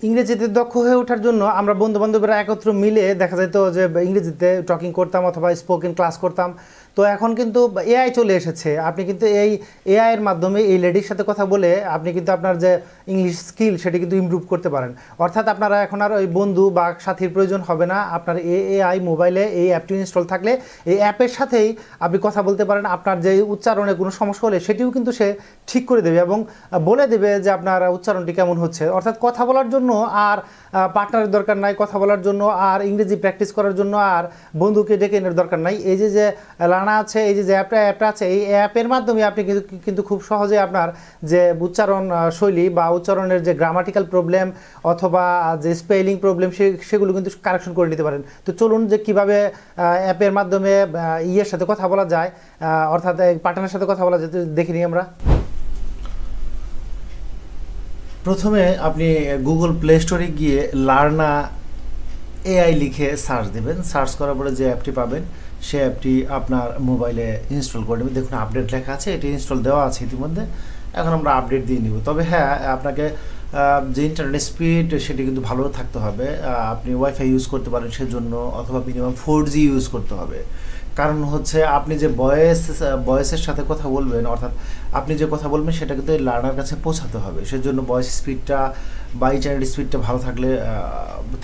ইংরেজিতে দক্ষ হয়ে ওঠার জন্য আমরা বন্ধু-বান্ধবরা একত্র মিলে দেখা যেত যে ইংরেজিতে টকিং করতাম অথবা স্পোকেন ক্লাস করতাম। তো এখন কিন্তু এআই চলে এসেছে। আপনি কিন্তু এই এআই এর মাধ্যমে এই লেডির সাথে কথা বলে আপনি কিন্তু আপনার যে ইংলিশ স্কিল সেটি কিন্তু ইমপ্রুভ করতে পারেন। অর্থাৎ আপনারা এখন আর ওই বন্ধু বা সাথীর প্রয়োজন হবে না। আপনার এআই মোবাইলে এই অ্যাপটি ইনস্টল থাকলে এই অ্যাপের সাথেই আপনি কথা বলতে পারেন। আপনার যে উচ্চারণে কোনো সমস্যা হলে সেটিও কিন্তু সে ঠিক করে দেবে এবং বলে দেবে যে আপনার উচ্চারণটি কেমন হচ্ছে। অর্থাৎ কথা বলার জন্য আর পার্টনারের দরকার নাই, কথা বলার জন্য আর ইংরেজি প্র্যাকটিস করার জন্য আর বন্ধুকে ডেকে এনে দরকার নাই। এই যে লার্না আছে, এই যে অ্যাপটা আছে, এই অ্যাপের মাধ্যমে আপনি কিন্তু খুব সহজে আপনার যে উচ্চারণ শৈলী বা উচ্চারণের যে গ্রামাটিক্যাল প্রবলেম অথবা যে স্পেলিং প্রবলেম সেগুলো কিন্তু কারেকশন করে নিতে পারেন। তো চলুন যে কীভাবে অ্যাপের মাধ্যমে ইয়ের সাথে কথা বলা যায়, অর্থাৎ পার্টনারের সাথে কথা বলা যায় দেখে নিই আমরা। প্রথমে আপনি গুগল প্লে স্টোরে গিয়ে লার্না এআই লিখে সার্চ দেবেন। সার্চ করার পরে যে অ্যাপটি পাবেন সেই অ্যাপটি আপনার মোবাইলে ইনস্টল করে নেবেন। দেখুন আপডেট লেখা আছে, এটি ইনস্টল দেওয়া আছে ইতিমধ্যে। এখন আমরা আপডেট দিয়ে নিব। তবে হ্যাঁ, আপনাকে যে ইন্টারনেট স্পিড সেটি কিন্তু ভালো থাকতে হবে। আপনি ওয়াইফাই ইউজ করতে পারেন সেজন্য, অথবা মিনিমাম 4G ইউজ করতে হবে। কারণ হচ্ছে আপনি যে ভয়েসের সাথে কথা বলবেন, অর্থাৎ আপনি যে কথা বলবেন সেটা কিন্তু লার্নার কাছে পৌঁছাতে হবে। সেজন্য ভয়েস স্পিডটা বা ইন্টারনেট স্পিডটা ভালো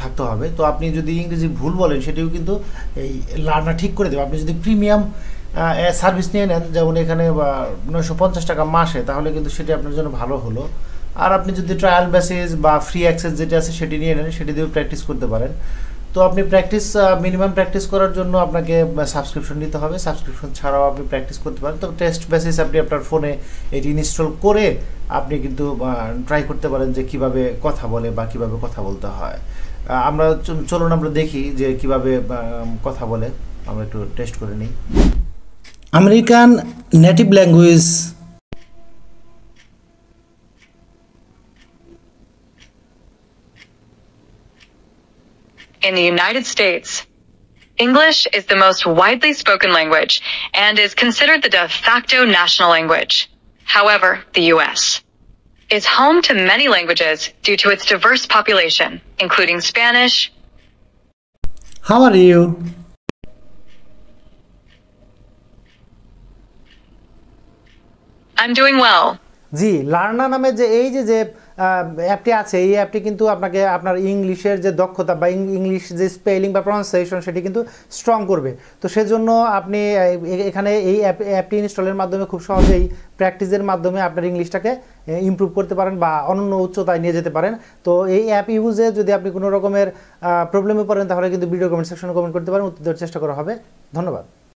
থাকতে হবে। তো আপনি যদি ইংরেজি ভুল বলেন সেটিও কিন্তু এই লার্নার ঠিক করে দেবে। আপনি যদি প্রিমিয়াম সার্ভিস নিয়ে নেন, যেমন এখানে 950 টাকা মাসে, তাহলে কিন্তু সেটি আপনার জন্য ভালো হলো। আর আপনি যদি ট্রায়াল বেসিস বা ফ্রি অ্যাক্সেস যেটা আছে সেটি নিয়ে নেন, সেটি দিয়েও প্র্যাকটিস করতে পারেন। তো আপনি মিনিমাম প্র্যাকটিস করার জন্য আপনাকে সাবস্ক্রিপশন নিতে হবে। সাবস্ক্রিপশন ছাড়াও আপনি প্র্যাকটিস করতে পারেন। তো টেস্ট বেসিস আপনি আপনার ফোনে এটি ইনস্টল করে আপনি কিন্তু ট্রাই করতে পারেন যে কিভাবে কথা বলে বা কিভাবে কথা বলতে হয়। চলুন আমরা দেখি যে কিভাবে কথা বলে। আমরা একটু টেস্ট করে নিই। American native language. In the United States, English is the most widely spoken language and is considered the de facto national language. However, the U.S. is home to many languages due to its diverse population, including Spanish. How are you? I'm doing well. জি, লার্না নামে যে অ্যাপটি আছে, এই অ্যাপটি কিন্তু আপনাকে আপনার ইংলিশের যে দক্ষতা বা ইংলিশ যে স্পেলিং বা প্রনাউন্সিয়েশন সেটি কিন্তু স্ট্রং করবে। তো সেজন্য আপনি এখানে এই অ্যাপটি ইনস্টলের মাধ্যমে খুব সহজেই প্র্যাকটিসের মাধ্যমে আপনার ইংলিশটাকে ইমপ্রুভ করতে পারেন বা অনন্য উচ্চতায় নিয়ে যেতে পারেন। তো এই অ্যাপ ইউজে যদি আপনি কোনো রকমের প্রবলেমে পড়েন তাহলে কিন্তু ভিডিও কমেন্ট সেকশনে কমেন্ট করতে পারেন, উত্তর দেওয়ার চেষ্টা করা হবে। ধন্যবাদ।